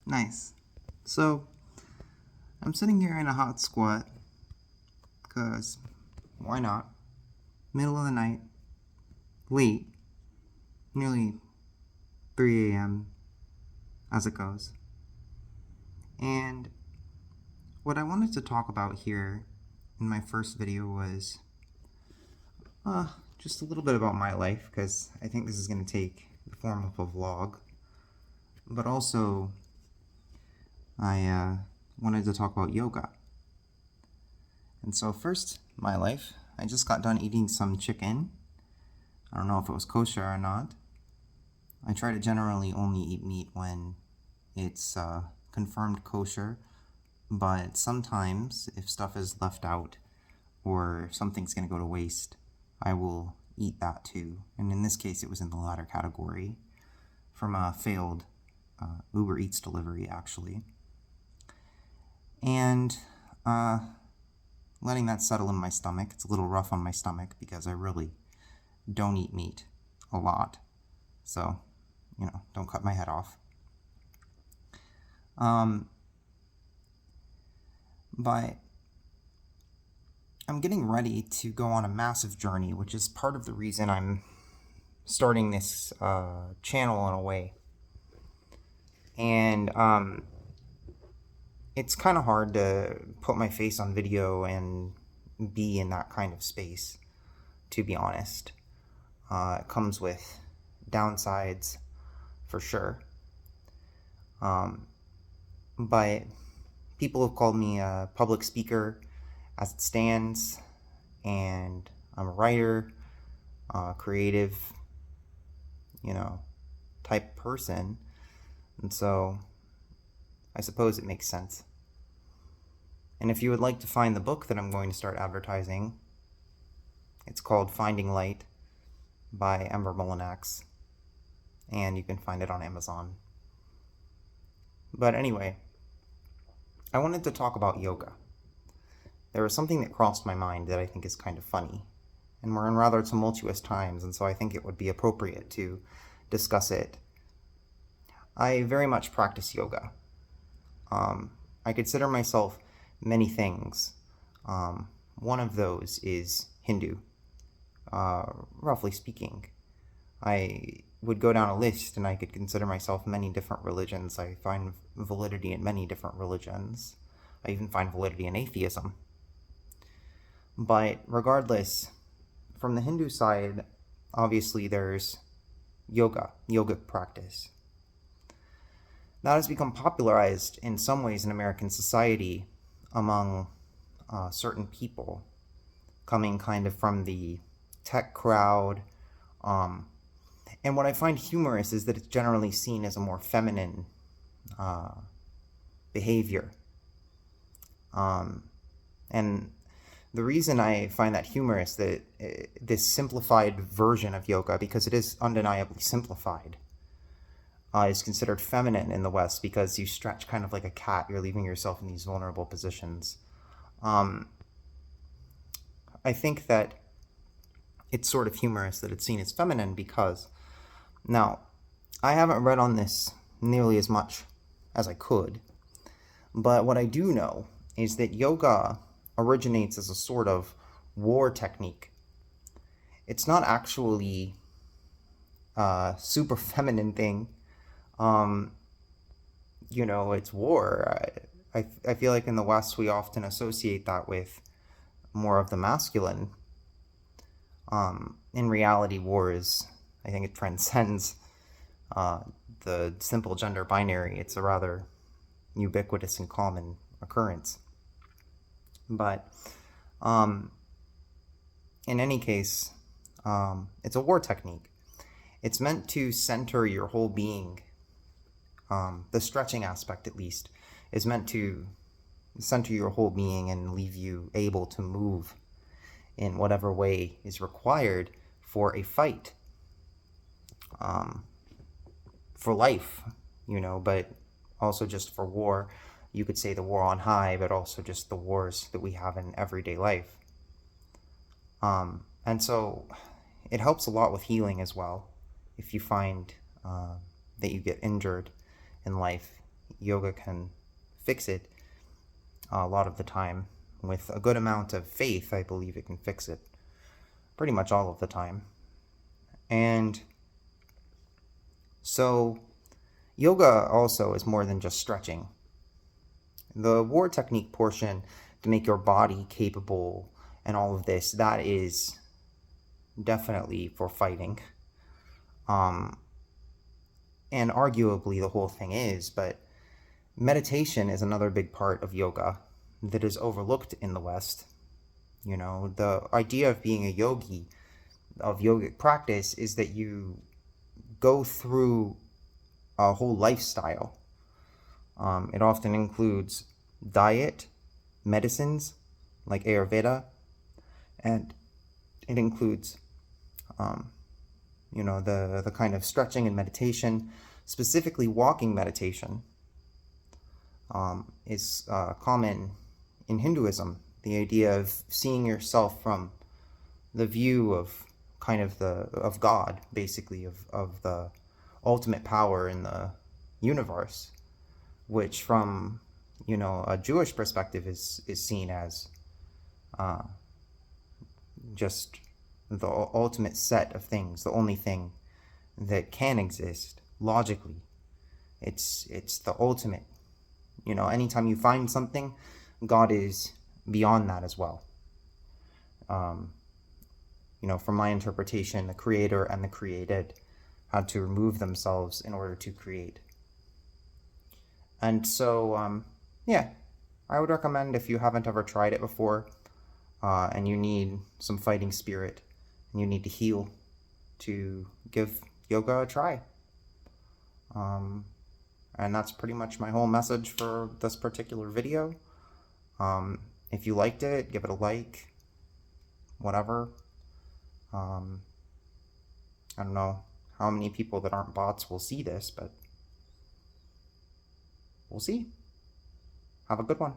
Nice. So, I'm sitting here in a hot squat, because why not? Middle of the night, late, nearly 3 a.m. as it goes. And what I wanted to talk about here in my first video was just a little bit about my life, because I think this is going to take the form of a vlog. But also, I wanted to talk about yoga. And so first, my life. I just got done eating some chicken. I don't know if it was kosher or not. I try to generally only eat meat when it's confirmed kosher, but sometimes if stuff is left out or something's going to go to waste, I will eat that too. And in this case, it was in the latter category from a failed Uber Eats delivery, actually. And letting that settle in my stomach. It's a little rough on my stomach because I really don't eat meat a lot. So, don't cut my head off. But I'm getting ready to go on a massive journey, which is part of the reason I'm starting this channel in a way. And it's kind of hard to put my face on video and be in that kind of space, to be honest. It comes with downsides, for sure. But people have called me a public speaker as it stands, and I'm a writer, creative, type person. And so I suppose it makes sense. And if you would like to find the book that I'm going to start advertising, it's called Finding Light by Ember Molinax, and you can find it on Amazon. But anyway, I wanted to talk about yoga. There was something that crossed my mind that I think is kind of funny, and we're in rather tumultuous times, and so I think it would be appropriate to discuss it. I very much practice yoga. I consider myself many things. One of those is Hindu, roughly speaking. I would go down a list and I could consider myself many different religions. I find validity in many different religions. I even find validity in atheism. But regardless, from the Hindu side, obviously there's yogic practice. That has become popularized in some ways in American society among certain people, coming kind of from the tech crowd. And what I find humorous is that it's generally seen as a more feminine behavior. And the reason I find that humorous, that this simplified version of yoga, because it is undeniably simplified, is considered feminine in the West because you stretch kind of like a cat. You're leaving yourself in these vulnerable positions. I think that it's sort of humorous that it's seen as feminine because, now, I haven't read on this nearly as much as I could, but what I do know is that yoga originates as a sort of war technique. It's not actually a super feminine thing. It's war. I feel like in the West we often associate that with more of the masculine. In reality, war is, I think it transcends the simple gender binary. It's a rather ubiquitous and common occurrence. But in any case, it's a war technique. It's meant to center your whole being. The stretching aspect, at least, is meant to center your whole being and leave you able to move in whatever way is required for a fight, for life, but also just for war. You could say the war on high, but also just the wars that we have in everyday life. And so it helps a lot with healing as well. If you find that you get injured in life, yoga can fix it a lot of the time. With a good amount of faith, I believe it can fix it pretty much all of the time. And so yoga also is more than just stretching. The war technique portion, to make your body capable and all of this, that is definitely for fighting. And arguably the whole thing is, but meditation is another big part of yoga that is overlooked in the West. You know, the idea of being a yogi, of yogic practice, is that you go through a whole lifestyle. It often includes diet, medicines like Ayurveda, and it includes, the kind of stretching and meditation, specifically walking meditation, is common in Hinduism. The idea of seeing yourself from the view of kind of of God, basically, of the ultimate power in the universe, which from a Jewish perspective is seen as just the ultimate set of things, the only thing that can exist logically. It's the ultimate. Anytime you find something, God is beyond that as well. From my interpretation, the creator and the created had to remove themselves in order to create. And so, yeah, I would recommend, if you haven't ever tried it before, and you need some fighting spirit, and you need to heal, to give yoga a try. And that's pretty much my whole message for this particular video. If you liked it, give it a like, whatever. I don't know how many people that aren't bots will see this, but we'll see. Have a good one.